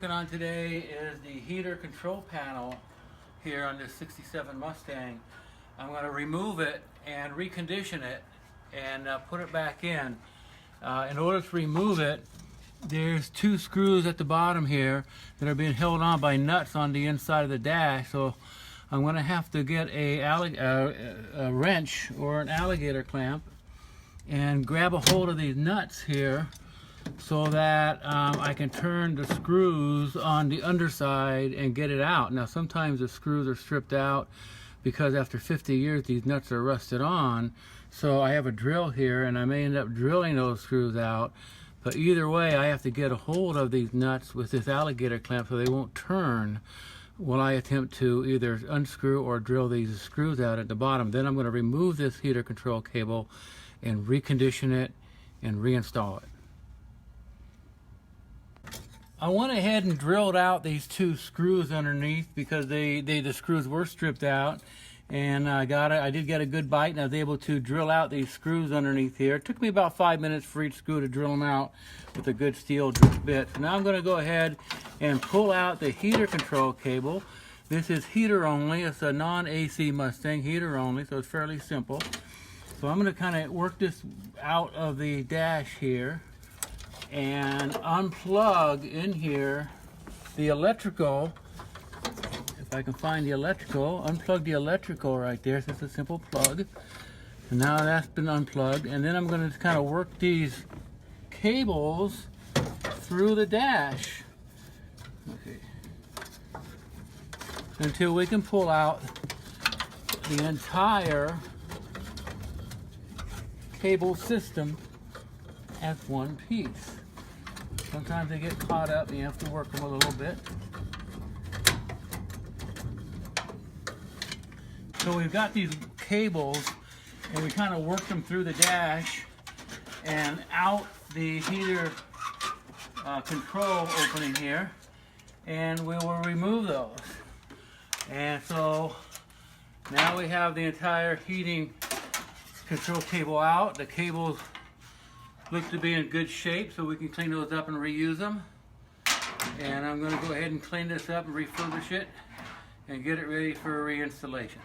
Working on today is the heater control panel here on this 67 Mustang. I'm going to remove it and recondition it and put it back in. In order to remove it, there's two screws at the bottom here that are being held on by nuts on the inside of the dash, so I'm going to have to get a wrench or an alligator clamp and grab a hold of these nuts here so that I can turn the screws on the underside and get it out. Now sometimes the screws are stripped out because after 50 years these nuts are rusted on, so I have a drill here and I may end up drilling those screws out, but either way I have to get a hold of these nuts with this alligator clamp so they won't turn while I attempt to either unscrew or drill these screws out at the bottom. Then I'm going to remove this heater control cable and recondition it and reinstall it. I went ahead and drilled out these two screws underneath because the screws were stripped out, and I did get a good bite and I was able to drill out these screws underneath here. It took me about 5 minutes for each screw to drill them out with a good steel bit. So now I'm going to go ahead and pull out the heater control cable. This is heater only. It's a non-AC Mustang, heater only, so it's fairly simple. So I'm going to kind of work this out of the dash here and unplug in here the electrical. If I can find the electrical, unplug the electrical right there. So it's a simple plug. And now that's been unplugged. And then I'm going to kind of work these cables through the dash. Okay. Until we can pull out the entire cable system as one piece. Sometimes they get caught up and you have to work them a little bit. So we've got these cables and we kind of work them through the dash and out the heater control opening here, and we will remove those. And so now we have the entire heating control cable out. The cables look to be in good shape, so we can clean those up and reuse them. And I'm going to go ahead and clean this up and refurbish it and get it ready for reinstallation.